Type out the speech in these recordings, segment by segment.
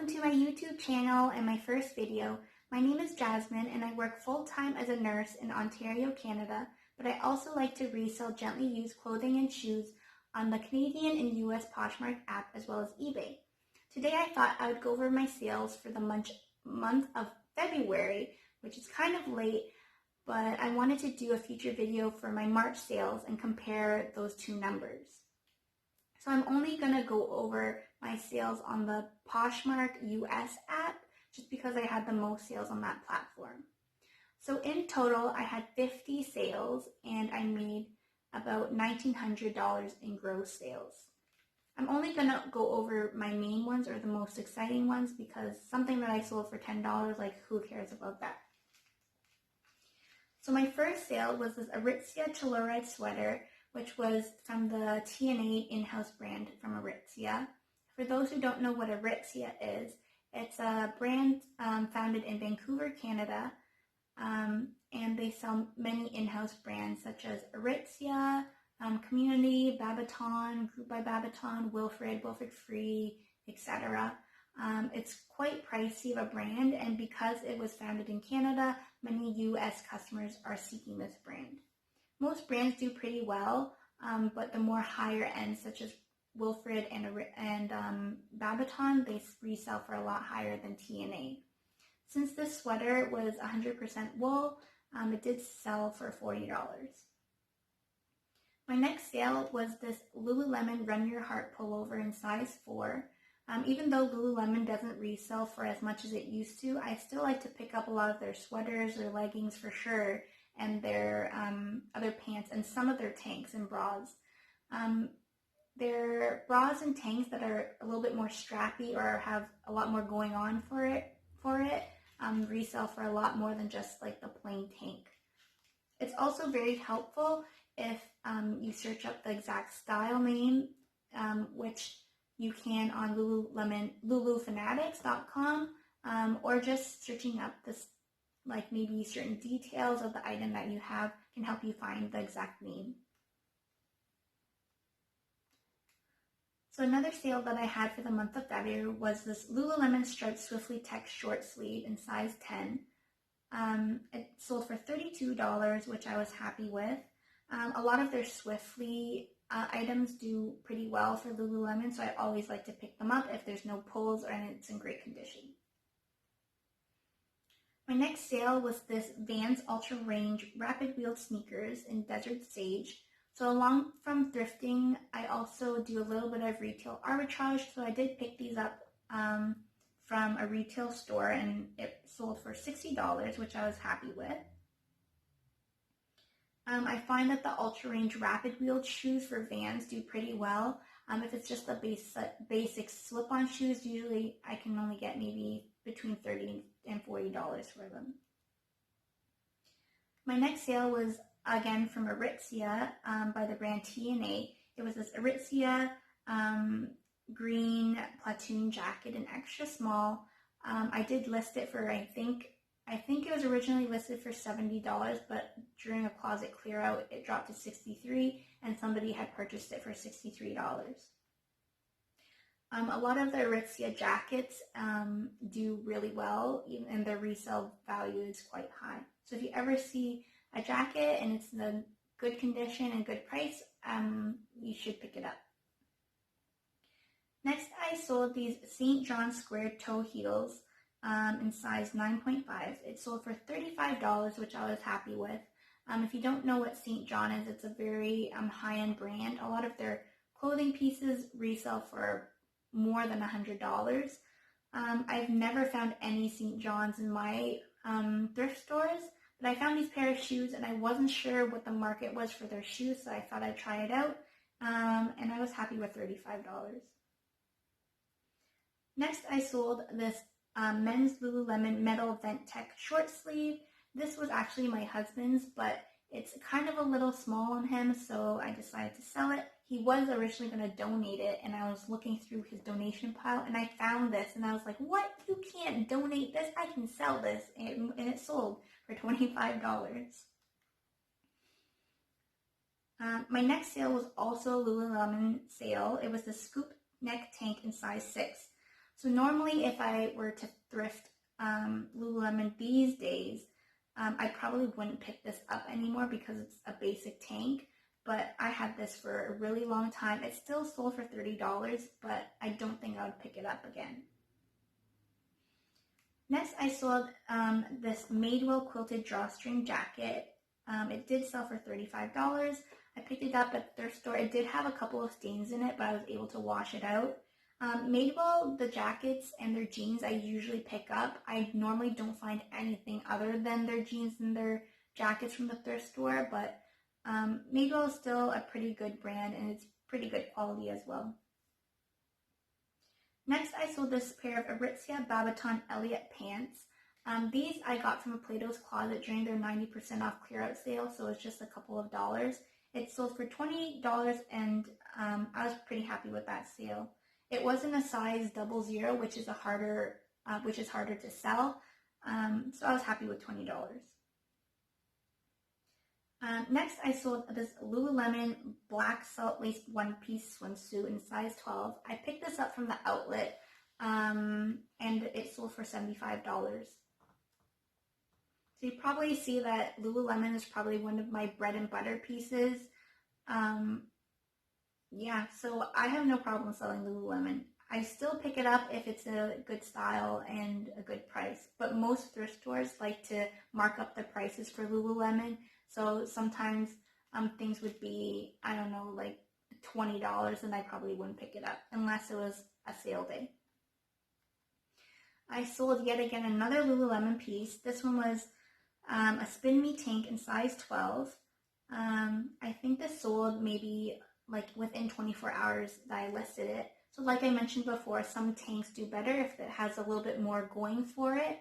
Welcome to my YouTube channel and my first video. My name is Jasmine and I work full-time as a nurse in Ontario, Canada, but I also like to resell gently used clothing and shoes on the Canadian and US Poshmark app as well as eBay. Today I thought I would go over my sales for the month of February, which is kind of late, but I wanted to do a future video for my March sales and compare those two numbers. So I'm only going to go over my sales on the Poshmark US app just because I had the most sales on that platform. So in total, I had 50 sales and I made about $1,900 in gross sales. I'm only going to go over my main ones or the most exciting ones because something that I sold for $10, like who cares about that? So my first sale was this Aritzia Telluride sweater, which was from the TNA in-house brand from Aritzia. For those who don't know what Aritzia is, it's a brand founded in Vancouver, Canada, and they sell many in-house brands such as Aritzia, Community, Babaton, Group by Babaton, Wilfred Free, etc. It's quite pricey of a brand, and because it was founded in Canada, many US customers are seeking this brand. Most brands do pretty well, but the more higher ends, such as Wilfred and Babaton, they resell for a lot higher than TNA. Since this sweater was 100% wool, it did sell for $40. My next sale was this Lululemon Run Your Heart pullover in size 4. Even though Lululemon doesn't resell for as much as it used to, I still like to pick up a lot of their sweaters or leggings for sure, and their other pants and some of their tanks and bras. Their bras and tanks that are a little bit more strappy or have a lot more going on for it resell for a lot more than just like the plain tank. It's also very helpful if you search up the exact style name, which you can on lulufanatics.com, or just searching up this, like maybe certain details of the item that you have can help you find the exact name. So another sale that I had for the month of February was this Lululemon Striped Swiftly Tech short sleeve in size 10. It sold for $32, which I was happy with. A lot of their Swiftly items do pretty well for Lululemon, so I always like to pick them up if there's no pulls and it's in great condition. My next sale was this Vans Ultra Range Rapid Wheeled Sneakers in Desert Sage. So along from thrifting, I also do a little bit of retail arbitrage. So I did pick these up from a retail store and it sold for $60, which I was happy with. I find that the Ultra Range Rapid Wheeled shoes for Vans do pretty well. If it's just the basic slip-on shoes, usually I can only get maybe between $30 and $40 for them. My next sale was again from Aritzia by the brand TNA. It was this Aritzia green platoon jacket in extra small. I did list it for I think it was originally listed for $70, but during a closet clear out it dropped to $63 and somebody had purchased it for $63. A lot of the Aritzia jackets do really well, and their resale value is quite high. So if you ever see a jacket and it's in a good condition and good price, you should pick it up. Next, I sold these St. John Square toe heels in size 9.5. It sold for $35, which I was happy with. If you don't know what St. John is, it's a very high-end brand. A lot of their clothing pieces resell for more than $100. I've never found any St. John's in my thrift stores, but I found these pair of shoes and I wasn't sure what the market was for their shoes, so I thought I'd try it out, and I was happy with $35. Next, I sold this men's Lululemon Metal Vent Tech short sleeve. This was actually my husband's, but it's kind of a little small on him, so I decided to sell it. He was originally going to donate it, and I was looking through his donation pile, and I found this, and I was like, what? You can't donate this? I can sell this. And it sold for $25. My next sale was also a Lululemon sale. It was the scoop neck tank in size 6. So normally if I were to thrift Lululemon these days, I probably wouldn't pick this up anymore because it's a basic tank, but I had this for a really long time. It still sold for $30, but I don't think I would pick it up again. Next, I sold this Madewell quilted drawstring jacket. It did sell for $35. I picked it up at the thrift store. It did have a couple of stains in it, but I was able to wash it out. Madewell, the jackets and their jeans I usually pick up. I normally don't find anything other than their jeans and their jackets from the thrift store, but Madewell is still a pretty good brand and it's pretty good quality as well. Next, I sold this pair of Aritzia Babaton Elliott pants. These I got from a Plato's Closet during their 90% off clear out sale, so it's just a couple of dollars. It sold for $28 and I was pretty happy with that sale. It wasn't a size 00, which is harder to sell, so I was happy with $20. Next, I sold this Lululemon black salt-laced one-piece swimsuit in size 12. I picked this up from the outlet, and it sold for $75. So you probably see that Lululemon is probably one of my bread and butter pieces. Yeah, so I have no problem selling Lululemon. I still pick it up if it's a good style and a good price, but most thrift stores like to mark up the prices for Lululemon. So sometimes things would be, I don't know, like $20 and I probably wouldn't pick it up unless it was a sale day. I sold yet again another Lululemon piece. This one was a Spin Me tank in size 12. I think this sold maybe like within 24 hours that I listed it. So like I mentioned before, some tanks do better if it has a little bit more going for it.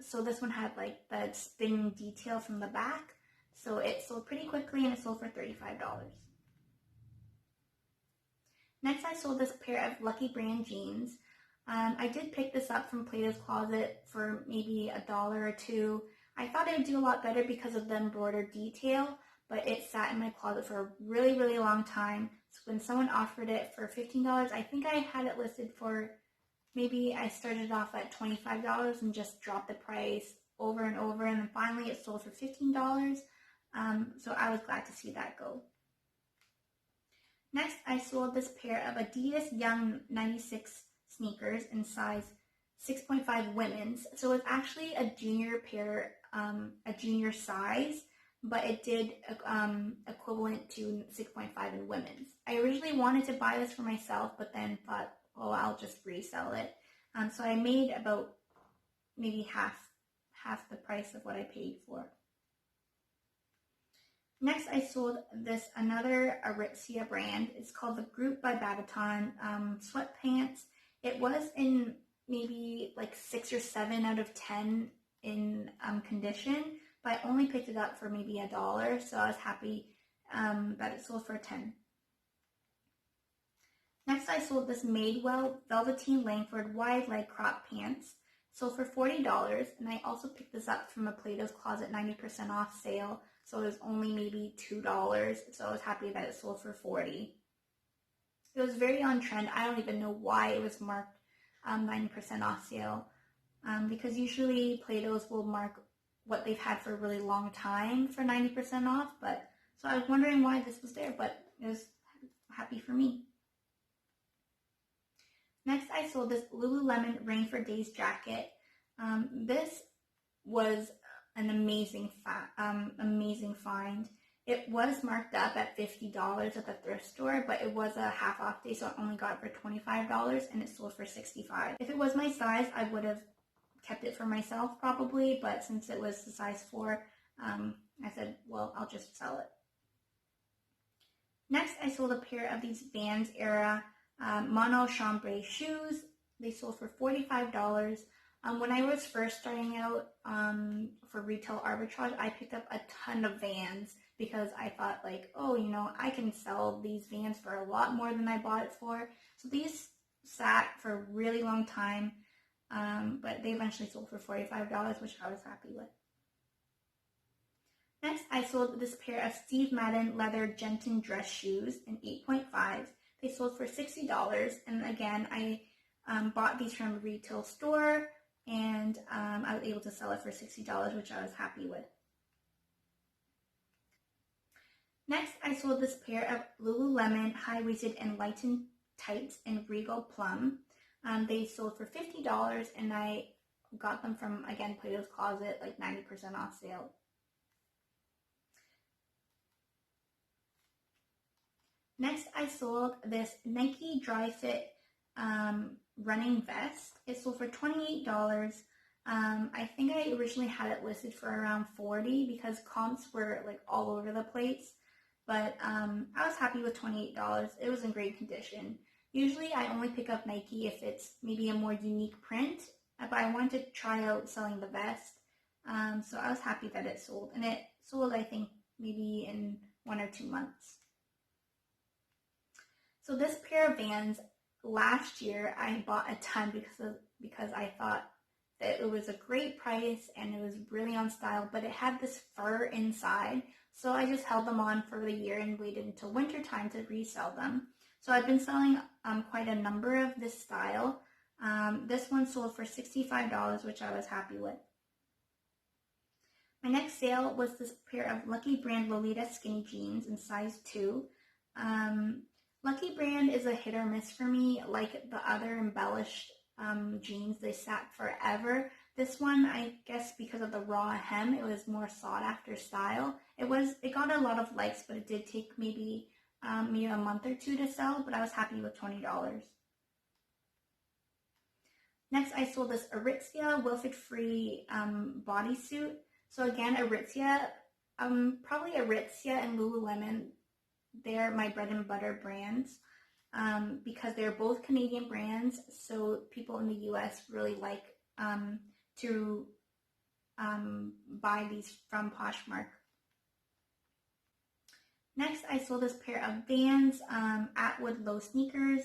So this one had like the spin detail from the back. So it sold pretty quickly and it sold for $35. Next, I sold this pair of Lucky Brand jeans. I did pick this up from Plato's Closet for maybe $1 or $2. I thought it would do a lot better because of the embroidered detail, but it sat in my closet for a really, really long time. So when someone offered it for $15, I think I had it listed for, maybe I started off at $25 and just dropped the price over and over, and then finally it sold for $15. So I was glad to see that go. Next, I sold this pair of Adidas Young 96 sneakers in size 6.5 women's. So it's actually a junior pair, a junior size, but it did equivalent to 6.5 in women's. I originally wanted to buy this for myself, but then thought, oh, I'll just resell it. So I made about maybe half the price of what I paid for. Next, I sold this another Aritzia brand. It's called the Group by Babaton sweatpants. It was in maybe like 6 or 7 out of 10 in condition, but I only picked it up for maybe $1, so I was happy that it sold for $10. Next, I sold this Madewell Velveteen Langford wide leg crop pants. Sold for $40, and I also picked this up from a Plato's Closet 90% off sale, so it was only maybe $2, so I was happy that it sold for $40. It was very on trend. I don't even know why it was marked 90% off sale, because usually Plato's will mark what they've had for a really long time for 90% off, but so I was wondering why this was there, but it was happy for me. Next, I sold this Lululemon Rain for Days jacket. This was an amazing find. It was marked up at $50 at the thrift store, but it was a half off day, so I only got it for $25, and it sold for $65. If it was my size, I would have kept it for myself probably, but since it was the size 4, I said, well, I'll just sell it. Next, I sold a pair of these Vans era mono chambray shoes. They sold for $45. When I was first starting out for retail arbitrage, I picked up a ton of Vans because I thought like, oh, you know, I can sell these Vans for a lot more than I bought it for. So these sat for a really long time, but they eventually sold for $45, which I was happy with. Next, I sold this pair of Steve Madden leather Jenton dress shoes in 8.5. They sold for $60, and again, I bought these from a retail store, and I was able to sell it for $60, which I was happy with. Next, I sold this pair of Lululemon high-waisted enlightened tights in Regal Plum. They sold for $50, and I got them from, again, Plato's Closet, like 90% off sale. Next, I sold this Nike Dry Fit running vest. It sold for $28. I think I originally had it listed for around $40 because comps were like all over the place. But I was happy with $28. It was in great condition. Usually I only pick up Nike if it's maybe a more unique print, but I wanted to try out selling the vest. So I was happy that it sold. And it sold, I think, maybe in 1 or 2 months. So this pair of Vans, last year I bought a ton because I thought that it was a great price and it was really on style, but it had this fur inside. So I just held them on for the year and waited until winter time to resell them. So I've been selling quite a number of this style. This one sold for $65, which I was happy with. My next sale was this pair of Lucky Brand Lolita skinny jeans in size 2. Lucky Brand is a hit or miss for me. Like the other embellished jeans, they sat forever. This one, I guess because of the raw hem, it was more sought after style. It got a lot of likes, but it did take maybe a month or 2 to sell, but I was happy with $20. Next, I sold this Aritzia Wilford-free bodysuit. So again, Aritzia, probably Aritzia and Lululemon, they're my bread and butter brands because they're both Canadian brands. So people in the US really like to buy these from Poshmark. Next, I sold this pair of Vans Atwood low sneakers.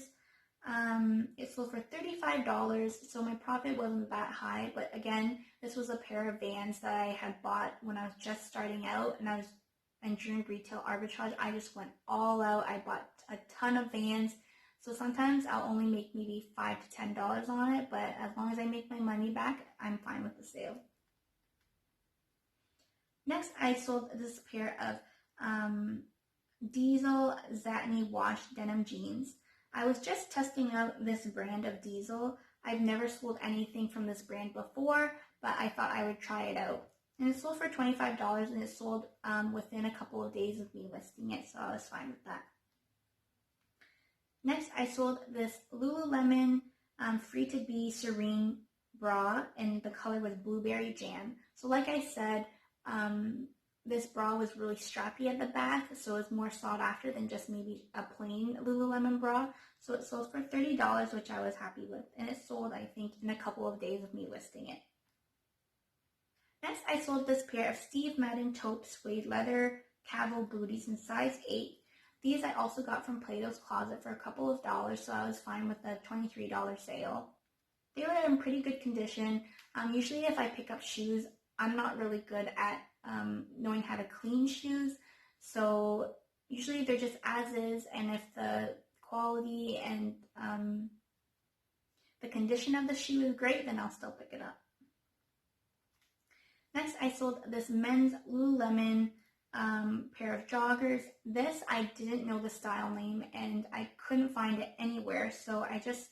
It sold for $35, so my profit wasn't that high, but again, this was a pair of Vans that I had bought when I was just starting out, and during retail arbitrage, I just went all out. I bought a ton of Vans, so sometimes I'll only make maybe $5 to $10 on it, but as long as I make my money back, I'm fine with the sale. Next, I sold this pair of Diesel Zatany Wash denim jeans. I was just testing out this brand of Diesel. I've never sold anything from this brand before, but I thought I would try it out. And it sold for $25, and it sold within a couple of days of me listing it, so I was fine with that. Next, I sold this Lululemon Free to Be Serene bra, and the color was Blueberry Jam. So like I said, this bra was really strappy at the back, so it's more sought after than just maybe a plain Lululemon bra. So it sold for $30, which I was happy with. And it sold, I think, in a couple of days of me listing it. Next, I sold this pair of Steve Madden taupe suede leather cavo booties in size 8. These I also got from Plato's Closet for a couple of dollars, so I was fine with the $23 sale. They were in pretty good condition. Usually if I pick up shoes, I'm not really good at knowing how to clean shoes, so usually they're just as is, and if the quality and the condition of the shoe is great, then I'll still pick it up. Next, I sold this men's Lululemon pair of joggers. This, I didn't know the style name, and I couldn't find it anywhere, so I just,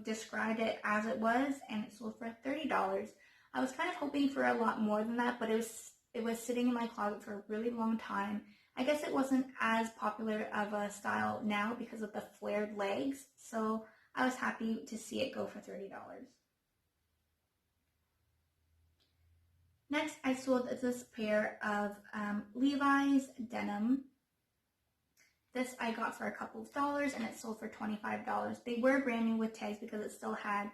described it as it was, and it sold for $30. I was kind of hoping for a lot more than that, but it was sitting in my closet for a really long time. I guess it wasn't as popular of a style now because of the flared legs, so I was happy to see it go for $30. Next, I sold this pair of Levi's denim. This I got for a couple of dollars, and it sold for $25. They were brand new with tags because it still had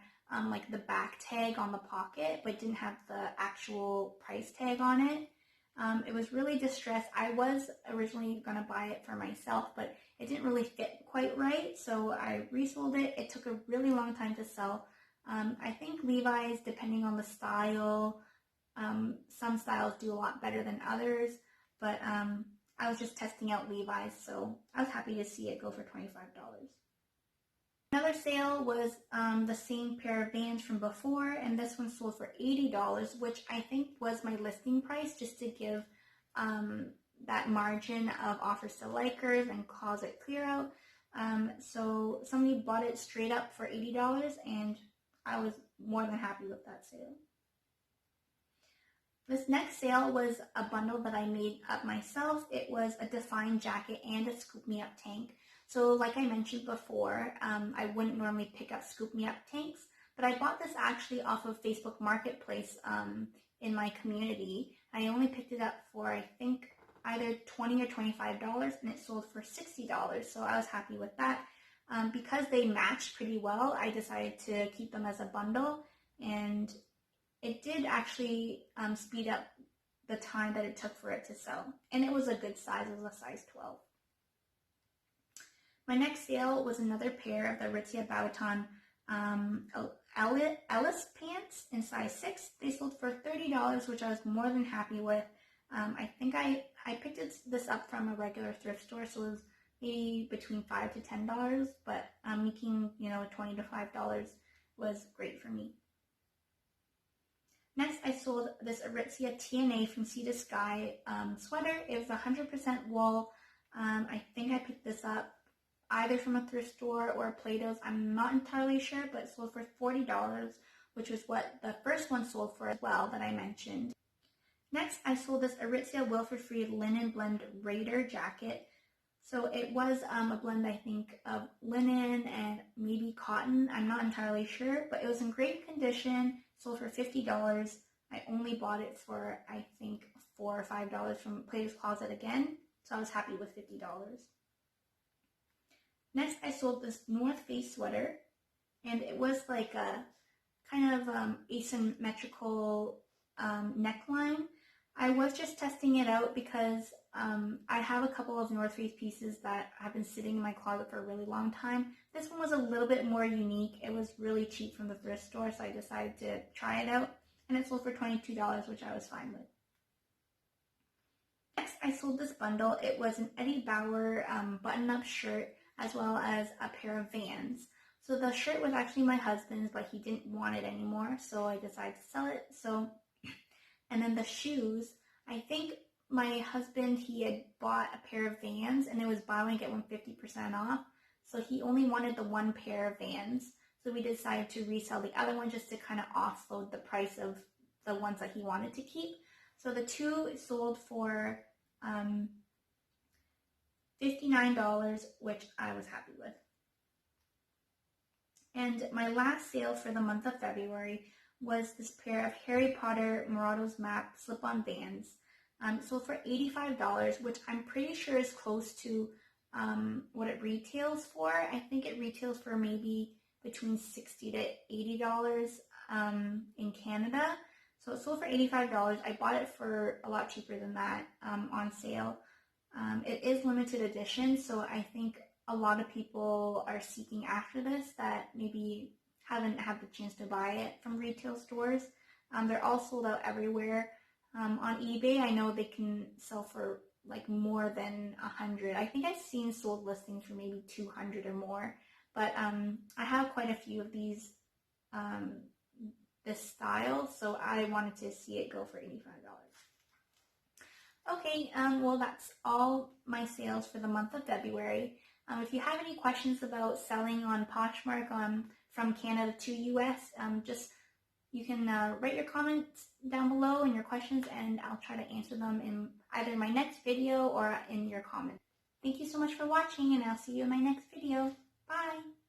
like the back tag on the pocket, but didn't have the actual price tag on it. It was really distressed. I was originally going to buy it for myself, but it didn't really fit quite right, so I resold it. It took a really long time to sell. I think Levi's, depending on the style, some styles do a lot better than others, but I was just testing out Levi's, so I was happy to see it go for $25. Another sale was the same pair of Vans from before, and this one sold for $80, which I think was my listing price, just to give that margin of offers to likers and closet clear out. So somebody bought it straight up for $80, and I was more than happy with that sale. This next sale was a bundle that I made up myself. It was a Define jacket and a Scoop Me Up tank. So like I mentioned before, I wouldn't normally pick up Scoop Me Up tanks, but I bought this actually off of Facebook Marketplace in my community. I only picked it up for, I think, either $20 or $25, and it sold for $60, so I was happy with that. Because they matched pretty well, I decided to keep them as a bundle, and it did actually speed up the time that it took for it to sell. And it was a good size. It was a size 12. My next sale was another pair of the Aritzia Babaton Ellis pants in size 6. They sold for $30, which I was more than happy with. I think I picked this up from a regular thrift store, so it was maybe between $5 to $10, but making, $20 to $5 was great for me. Next, I sold this Aritzia TNA from Sea to Sky sweater. It was 100% wool. I think I picked this up either from a thrift store or Plato's. I'm not entirely sure, but it sold for $40, which was what the first one sold for as well that I mentioned. Next, I sold this Aritzia Wilford Free Linen Blend Raider jacket. So it was a blend, I think, of linen and maybe cotton. I'm not entirely sure, but it was in great condition. Sold for $50. I only bought it for, I think, $4 or $5 from Plato's Closet again, so I was happy with $50. Next, I sold this North Face sweater, and it was like a kind of asymmetrical neckline. I was just testing it out because I have a couple of North Face pieces that have been sitting in my closet for a really long time. This one was a little bit more unique. It was really cheap from the thrift store, so I decided to try it out, and it sold for $22, which I was fine with. Next, I sold this bundle. It was an Eddie Bauer button-up shirt as well as a pair of Vans. So the shirt was actually my husband's, but he didn't want it anymore, so I decided to sell it. And then the shoes, I think my husband, he had bought a pair of Vans, and it was buy one get one 50% off. So he only wanted the one pair of Vans. So we decided to resell the other one just to kind of offload the price of the ones that he wanted to keep. So the two sold for $59, which I was happy with. And my last sale for the month of February was this pair of Harry Potter Marauders Map slip-on Vans. Sold for $85, which I'm pretty sure is close to what it retails for. I think it retails for maybe between $60 to $80 in Canada. So it sold for $85. I bought it for a lot cheaper than that on sale. It is limited edition, so I think a lot of people are seeking after this that maybe haven't had the chance to buy it from retail stores. They're all sold out everywhere. On eBay, I know they can sell for like more than 100. I think I've seen sold listings for maybe 200 or more. But I have quite a few of these, this style, so I wanted to see it go for $85. Okay, well that's all my sales for the month of February. If you have any questions about selling on Poshmark from Canada to US, you can write your comments down below and your questions, and I'll try to answer them in either my next video or in your comments. Thank you so much for watching, and I'll see you in my next video. Bye!